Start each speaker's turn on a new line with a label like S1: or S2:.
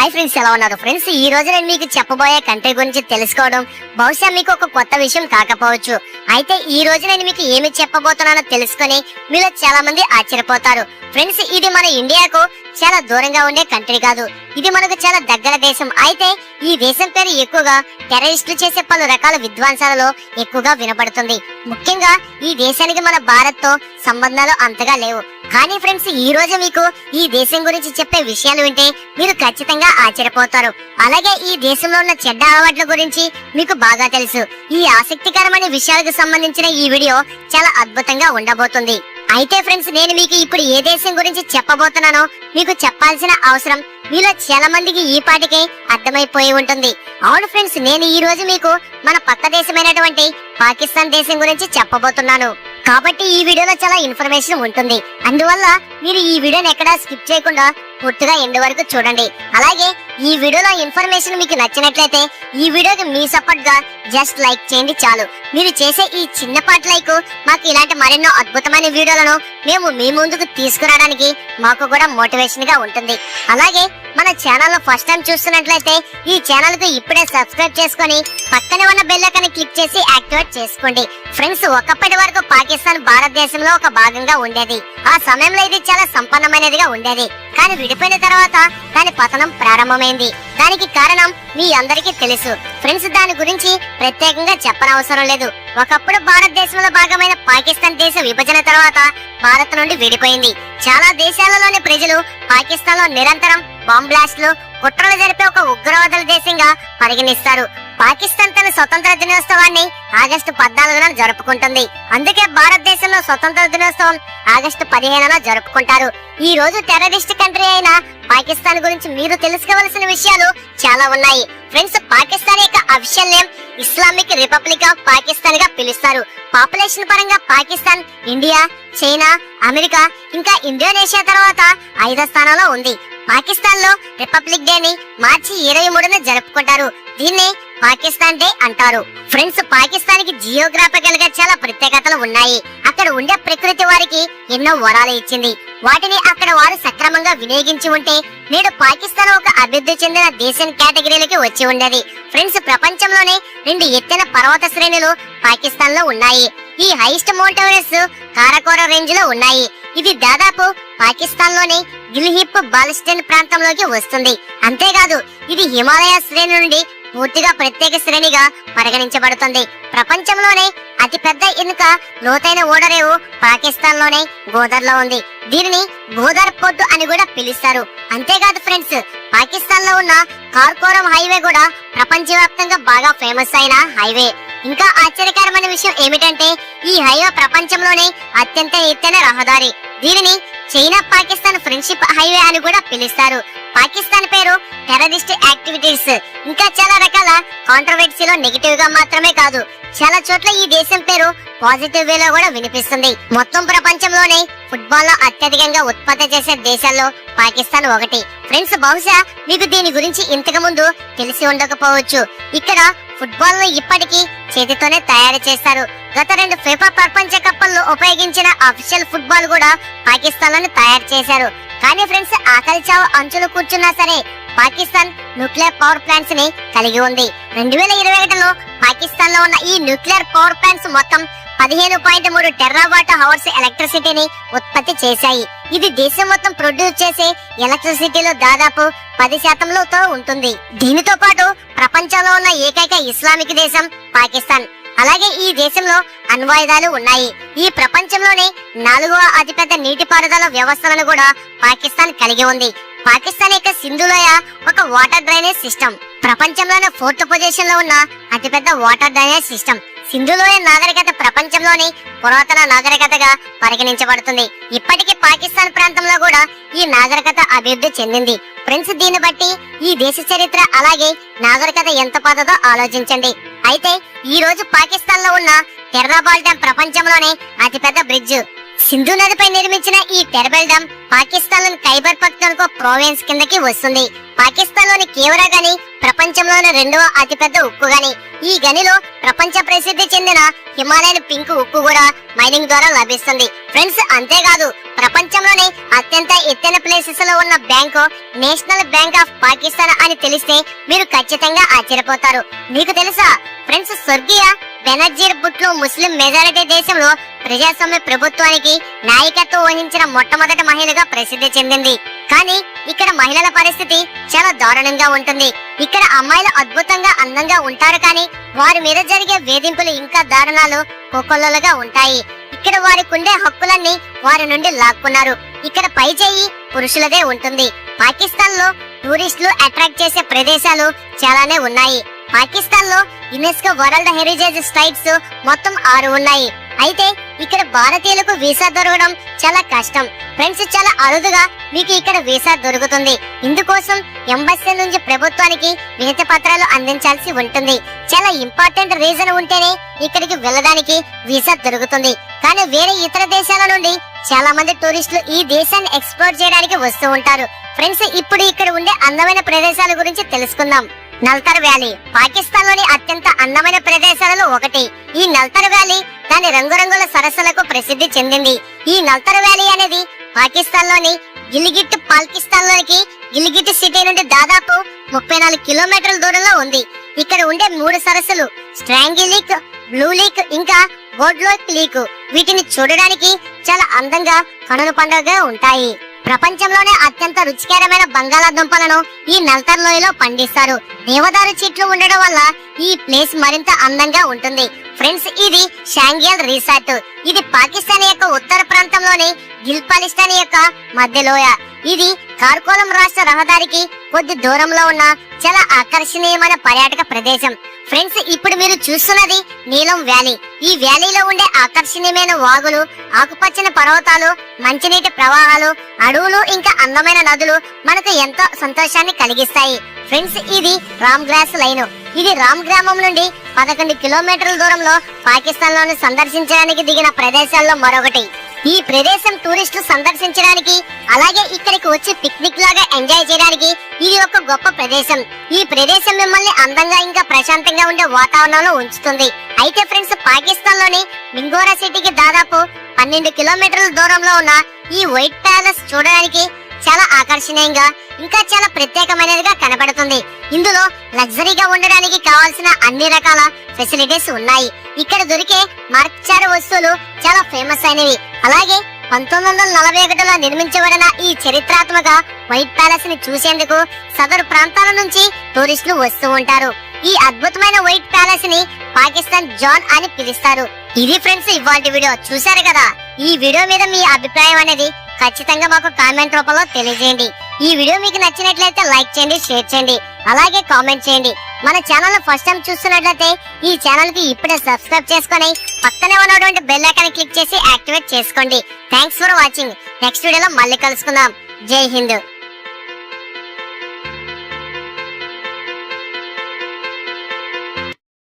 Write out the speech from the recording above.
S1: Hi friends, ఎలా ఉన్నారు friends? ఈ రోజు నేను మీకు చెప్పబోయే కంట్రీ గురించి తెలుసుకోవడం బహుశా మీకు ఒక కొత్త విషయం కాకపోవచ్చు. అయితే ఈ రోజు నేను మీకు ఏమి చెప్పబోతున్నానో తెలుసుకొని మీలో చాలా మంది ఆశ్చర్యపోతారు. ఫ్రెండ్స్, ఇది మన ఇండియాకు చాలా దూరంగా ఉండే కంట్రీ కాదు, ఇది మనకు చాలా దగ్గర దేశం. అయితే ఈ దేశం పేరు ఎక్కువగా టెర్రరిస్టులు చేసే పలు రకాల విధ్వంసాలలో ఎక్కువగా వినపడుతుంది. ముఖ్యంగా ఈ దేశానికి మన భారత్ తో సంబంధాలు అంతగా లేవు. కానీ ఫ్రెండ్స్, ఈ రోజు మీకు ఈ దేశం గురించి చెప్పే విషయాలు వింటే మీరు ఖచ్చితంగా ఆశ్చర్యపోతారు. అలాగే ఈ దేశంలో ఉన్న చెడ్డ అలవాట్ల గురించి మీకు బాగా తెలుసు. ఈ ఆసక్తికరమైన విషయాలకు సంబంధించిన ఈ వీడియో చాలా అద్భుతంగా ఉండబోతుంది. అయితే ఫ్రెండ్స్, నేను మీకు ఇప్పుడు ఏ దేశం గురించి చెప్పబోతున్నానో మీకు చెప్పాల్సిన అవసరం మీలో చాలా మందికి ఈ పాటికే అర్థమైపోయి ఉంటుంది. అవును ఫ్రెండ్స్, నేను ఈ రోజు మీకు మన పక్క దేశమైనటువంటి పాకిస్తాన్ దేశం గురించి చెప్పబోతున్నాను. కాబట్టి ఈ వీడియోలో చాలా ఇన్ఫర్మేషన్ ఉంటుంది. అందువల్ల మీరు ఈ వీడియోని ఎక్కడా స్కిప్ చేయకుండా పూర్తిగా ఎండ్ వరకు చూడండి. అలాగే ఈ వీడియోలో ఇన్ఫర్మేషన్ మీకు నచ్చినట్లయితే ఈ వీడియోకి మీ సపోర్ట్ గా జస్ట్ లైక్ చేయండి చాలు. మీరు చేసే ఈ చిన్నపాటి లైక్ మాకు ఇలాంటి మరెన్నో అద్భుతమైన వీడియోలను మేము మీ ముందుకు తీసుకురావడానికి మాకు కూడా మోటివేషన్ గా ఉంటుంది. అలాగే మన ఛానల్ లో ఫస్ట్ టైం చూస్తున్నట్లయితే ఈ ఛానల్ కు ఇప్పుడే సబ్స్క్రైబ్ చేసుకొని పక్కనే ఉన్న బెల్ ఐకాన్ క్లిక్ చేసి యాక్టివేట్ చేసుకోండి. ఫ్రెండ్స్, ఒకప్పటి వరకు పాకిస్తాన్ భారతదేశంలో ఒక భాగంగా ఉండేది. ఆ సమయంలో ఇది చాలా సంపన్నమైనదిగా ఉండేది. కానీ విడిపోయిన తర్వాత దాని పతనం ప్రారంభమైంది. దానికి కారణం మీ అందరికీ తెలుసు. ఫ్రెండ్స్, దాని గురించి ప్రత్యేకంగా చెప్పనవసరం లేదు. ఒకప్పుడు భారతదేశంలో భాగమైన పాకిస్తాన్ దేశ విభజన తర్వాత భారత్ నుండి విడిపోయింది. చాలా దేశాలలోని ప్రజలు పాకిస్తాన్ లో నిరంతరం బాంబ్ బ్లాస్ట్లు, కుట్రలు జరిపే ఒక ఉగ్రవాదుల దేశంగా పరిగణిస్తారు. పాకిస్తాన్ తన స్వతంత్ర దినోత్సవాన్ని ఆగస్టు 14న జరుపుకుంటుంది. అందుకే భారతదేశంలో స్వతంత్ర దినోత్సవం ఆగస్టు 15న జరుపుకుంటారు. ఈ రోజు టెర్రరిస్ట్ కంట్రీ అయిన పాకిస్తాన్ గురించి మీరు తెలుసుకోవాల్సిన విషయాలు చాలా ఉన్నాయి. ఫ్రెండ్స్, పాకిస్తాన్ యొక్క official name Islamic republic of Pakistan గా పిలుస్తారు. పాపులేషన్ పరంగా పాకిస్తాన్ ఇండియా, చైనా, అమెరికా ఇంకా ఇండోనేషియా తర్వాత 5వ స్థానంలో ఉంది. పాకిస్తాన్ లో రిపబ్లిక్ డే ని మార్చి 23న జరుపుకుంటారు. దీన్ని పాకిస్తాన్ డే అంటారు. ఫ్రెండ్స్, పాకిస్తాన్ కి జియోగ్రాఫికల్ గా చాలా ప్రత్యేకతలు ఉన్నాయి. అక్కడ ఉండే ప్రకృతి వారికి ఎన్నో వరాలు ఇచ్చింది. వాటిని అక్కడ వారు సక్రమంగా వినియోగించి ఉంటే నేడు పాకిస్తాన్ ఒక అభివృద్ధి చెందిన దేశం కేటగిరీలకి వచ్చి ఉండేది. ఫ్రెండ్స్, ప్రపంచంలోనే 2 ఎత్తైన పర్వత శ్రేణులు పాకిస్తాన్ లో ఉన్నాయి. ఈ హైయెస్ట్ మౌంటైన్స్ కారాకోర రేంజ్ లో ఉన్నాయి. ఇది దాదాపు పాకిస్తాన్ లోని గిల్హిప్ బాల్స్టన్ ప్రాంతంలోకి వస్తుంది. అంతేకాదు ఇది హిమాలయ శ్రేణి నుండి పూర్తిగా ప్రత్యేక శ్రేణిగా పరిగణించబడుతుంది. ప్రపంచంలోనే అతిపెద్ద ఇనుక లోతైన ఓడరేవు పాకిస్తాన్ లోనే గోదర్ లో ఉంది. దీనిని గోదర్ పోర్ట్ అని కూడా పిలుస్తారు. అంతేకాదు ఫ్రెండ్స్, పాకిస్తాన్ లో ఉన్న కార్కోరం హైవే కూడా ప్రపంచవ్యాప్తంగా బాగా ఫేమస్ అయిన హైవే. ఇంకా ఆశ్చర్యకరమైన విషయం ఏమిటంటే ఈ హైవే ప్రపంచంలోనే అత్యంత ఎత్తైన రహదారి. దీనిని చైనా పాకిస్తాన్ ఫ్రెండ్షిప్ హైవే అని కూడా పిలుస్తారు. పాకిస్తాన్ పేరు టెర్రరిస్ట్ యాక్టివిటీస్ ఇంకా చాలా రకాల కాంట్రవర్సీలో నెగిటివ్ గా మాత్రమే కాదు, చాలా చోట్ల ఈ దేశం పేరు పాజిటివ్ వేలో కూడా వినిపిస్తుంది. మొత్తం ప్రపంచంలోనే ఫుట్బాల్ లో అత్యధికంగా ఉత్పత్తి చేసే దేశాల్లో పాకిస్తాన్ ఒకటి. ఫ్రెండ్స్, బహుశా మీకు దీని గురించి ఇంతకు ముందు తెలిసి ఉండకపోవచ్చు. ఇక్కడ ఫుట్బాల్ ను ఇప్పటికీ చేతితోనే తయారు చేస్తారు. గత 2 ఫిఫా ప్రపంచ కప్పుల్లో ఉపయోగించిన అఫీషియల్ ఫుట్బాల్ కూడా పాకిస్తాన్ లోనే తయారు చేశారు. కానీ ఫ్రెండ్స్, ఆకలి చావు అంచులు కూర్చున్నా సరే పాకిస్తాన్ న్యూక్లియర్ పవర్ ప్లాంట్స్ ని కలిగి ఉంది. 2021లో పాకిస్తాన్ లో ఉన్న ఈ న్యూక్లియర్ పవర్ ప్లాంట్స్ మొత్తం 15.3 టెరావాట్ అవర్స్ ఎలక్ట్రిసిటీని ఉత్పత్తి చేశాయి. ఇది దేశం మొత్తం ప్రొడ్యూస్ చేసే ఎలక్ట్రిసిటీలో దాదాపు 10%తో ఉంటుంది. దీనితో పాటు ప్రపంచంలో ఉన్న ఏకైక ఇస్లామిక్ దేశం పాకిస్తాన్. అలాగే ఈ దేశంలో అణ్వాయుధాలు ఉన్నాయి. ఈ ప్రపంచంలోనే 4వ అతిపెద్ద నీటిపారుదల వ్యవస్థలను కూడా పాకిస్తాన్ కలిగి ఉంది. పాకిస్తాన్ యొక్క సింధులోయ ఒక వాటర్ డ్రైనేజ్ సిస్టమ్. ప్రపంచంలోనే 4th పొజిషన్ లో ఉన్న అతిపెద్ద వాటర్ డ్రైనేజ్ సిస్టమ్. సింధులోయ నాగరికత ప్రపంచంలోని పురాతన నాగరికతగా పరిగణించబడుతుంది. ఇప్పటికీ పాకిస్తాన్ ప్రాంతంలో కూడా ఈ నాగరికత అభివృద్ధి చెందింది. ఫ్రెండ్స్, దీన్ని బట్టి ఈ దేశ చరిత్ర అలాగే నాగరికత ఎంత పాతదో ఆలోచించండి. అయితే ఈ రోజు పాకిస్తాన్ లో ఉన్న టెర్రాబాల్ డ్యాం ప్రపంచంలోనే అతిపెద్ద బ్రిడ్జ్. సింధు నదిపై నిర్మించిన ఈ టెర్బెల్ డ్యాం పాకిస్తాన్ లోని ఖైబర్ పఖ్తూన్ఖా ప్రావిన్స్ కిందకి వస్తుంది. పాకిస్తాన్ లోని కేవరా గాని ప్రపంచంలోని రెండవ అతిపెద్ద ఉక్కు గని. ఈ గనిలో ప్రపంచ ప్రసిద్ధి చెందిన హిమాలయన్ పింక్ ఉక్కు కూడా మైనింగ్ ద్వారా లభిస్తుంది ఫ్రెండ్స్. అంతేకాదు ప్రపంచంలోనే అత్యంత ఎత్తైన ప్లేసెస్ లో ఉన్న bank national bank of Pakistan అని తెలిస్తే మీరు ఖచ్చితంగా ఆశ్చర్యపోతారు. మీకు తెలుసా ఫ్రెండ్స్, స్వర్గీయ బెనజీర్ భుట్టో ముస్లిం మెజారిటీ దేశంలో ప్రజాస్వామ్య ప్రభుత్వానికి నాయకత్వం వహించిన మొట్టమొదటి మహిళగా ప్రసిద్ధి చెందింది. కానీ ఇక్కడ మహిళల పరిస్థితి చాలా దారుణంగా ఉంటుంది. ఇక్కడ అమ్మాయిలు అద్భుతంగా అందంగా ఉంటారు, కానీ వారి మీద జరిగే వేధింపులు ఇంకా దారుణాలు కోకొల్లలుగా ఉంటాయి. ఇక్కడ వారికి ఉండే హక్కులన్నీ వారి నుండి లాక్కున్నారు. ఇక్కడ పై చేయి పురుషులదే ఉంటుంది. పాకిస్తాన్ లో టూరిస్టులు అట్రాక్ట్ చేసే ప్రదేశాలు చాలానే ఉన్నాయి. పాకిస్తాన్ లో యునెస్కో వరల్డ్ హెరిటేజ్ సైట్స్ మొత్తం 6 ఉన్నాయి. అయితే ఇక్కడ భారతీయులకు వీసా దొరకడం చాలా కష్టం ఫ్రెండ్స్. చాలా అరుదుగా మీకు ఇక్కడ వీసా దొరుకుతుంది. ఇందుకోసం ఎంబసీ నుంచి ప్రభుత్వానికి వినతి పత్రాలు అందించాల్సి ఉంటుంది. చాలా ఇంపార్టెంట్ రీజన్ ఉంటేనే ఇక్కడికి వెళ్ళడానికి వీసా దొరుకుతుంది. కానీ వేరే ఇతర దేశాల నుండి చాలా మంది టూరిస్టులు ఈ దేశాన్ని ఎక్స్ప్లోర్ చేయడానికి వస్తూ ఉంటారు ఫ్రెండ్స్. ఇప్పుడు ఇక్కడ ఉండే అందమైన ప్రదేశాల గురించి తెలుసుకుందాం. నల్తర్ వ్యాలీ పాకిస్తాన్ లోని అత్యంత అందమైన ప్రదేశాలలో ఒకటి. ఈ నల్తర్ వ్యాలీ దాని రంగురంగుల సరస్సులకు ప్రసిద్ధి చెందింది. ఈ నల్తర్ వ్యాలీ అనేది పాకిస్తాన్ లోని గిల్గిట్ పాకిస్తాన్ లోనికి గిల్గిట్ సిటీ నుండి దాదాపు 34 కిలోమీటర్ల దూరంలో ఉంది. ఇక్కడ ఉండే 3 సరస్సులు స్ట్రాంగి లీక్, బ్లూ లీక్ ఇంకా గోడ్లోక్ లీక్. వీటిని చూడడానికి చాలా అందంగా కనుల పండుగగా ఉంటాయి. ప్రపంచంలోనే అత్యంత రుచికరమైన బంగాళాదుంపలను ఈ నల్తర్ లోయలో పండిస్తారు. దేవదారు చెట్లు ఉండడం వల్ల ఈ ప్లేస్ మరింత అందంగా ఉంటుంది ఫ్రెండ్స్. ఇది షాంగియల్ రిసార్ట్. ఇది పాకిస్తాన్ యొక్క ఉత్తర ప్రాంతంలోని గిల్పాలిస్తాన్ యొక్క మధ్యలోయ. ఇది కార్కోలం రాష్ట్ర రహదారికి కొద్ది దూరంలో ఉన్న చాలా ఆకర్షణీయమైన పర్యాటక ప్రదేశం ఫ్రెండ్స్. ఇప్పుడు మీరు చూస్తున్నది నీలం వ్యాలీ. ఈ వ్యాలీలో ఉండే ఆకర్షణీయమైన వాగులు, ఆకుపచ్చని పర్వతాలు, మంచినీటి ప్రవాహాలు, అడవులు ఇంకా అందమైన నదులు మనకు ఎంతో సంతోషాన్ని కలిగిస్తాయి ఫ్రెండ్స్. ఇది రామ్ గ్రాస్ లైన్. ఇది రామ్ గ్రామం నుండి 11 కిలోమీటర్ల దూరంలో పాకిస్తాన్ లోని సందర్శించడానికి దిగిన ప్రదేశాల్లో మరొకటి. ఈ ప్రదేశం టూరిస్టులు సందర్శించడానికి అలాగే ఇక్కడికి వచ్చి పిక్నిక్ లాగా ఎంజాయ్ చేయడానికి ఇది ఒక గొప్ప ప్రదేశం. ఈ ప్రదేశం మిమ్మల్ని అందంగా ఇంకా ప్రశాంతంగా ఉండే వాతావరణంలో ఉంచుతుంది. అయితే ఫ్రెండ్స్, పాకిస్తాన్ లోని మింగోరా సిటీకి దాదాపు 12 కిలోమీటర్ల దూరంలో ఉన్న ఈ వైట్ ప్యాలెస్ చూడడానికి చాలా ఆకర్షణీయంగా ఇంకా చాలా ప్రత్యేకమైనదిగా కనబడుతుంది. ఇందులో లగ్జరీగా ఉండడానికి కావాల్సిన అన్ని రకాల ఫెసిలిటీస్ ఉన్నాయి. ఇక్కడ దొరికే మార్చారు వస్తువులు చాలా ఫేమస్ అయినవి. అలాగే 1941లో నిర్మించబడిన ఈ చరిత్రాత్మక వైట్ ప్యాలెస్ ని చూసేందుకు సదరు ప్రాంతాల నుంచి టూరిస్టులు వస్తూ ఉంటారు. ఈ అద్భుతమైన వైట్ ప్యాలెస్ ని పాకిస్తాన్ జాన్ అని పిలుస్తారు. ఇది ఫ్రెండ్స్ ఇవాల్టి వీడియో. చూశారు కదా, ఈ వీడియో మీద మీ అభిప్రాయం అనేది ఖచ్చితంగా మాకు కామెంట్ రూపంలో తెలియజేయండి. ఈ వీడియో మీకు నచ్చినట్లయితే లైక్ చేయండి, షేర్ చేయండి, అలాగే కామెంట్ చేయండి. మన ఛానల్ ఫస్ట్ టైం చూస్తున్నట్లయితే ఈ ఛానల్ కి ఇప్పుడే సబ్స్క్రైబ్ చేసుకొని పక్కనే ఉన్నటువంటి బెల్ ఐకాన్ క్లిక్ చేసి యాక్టివేట్ చేసుకోండి. Thanks for watching. నెక్స్ట్ వీడియోలో మళ్ళీ కలుసుకుందాం. జై హింద్.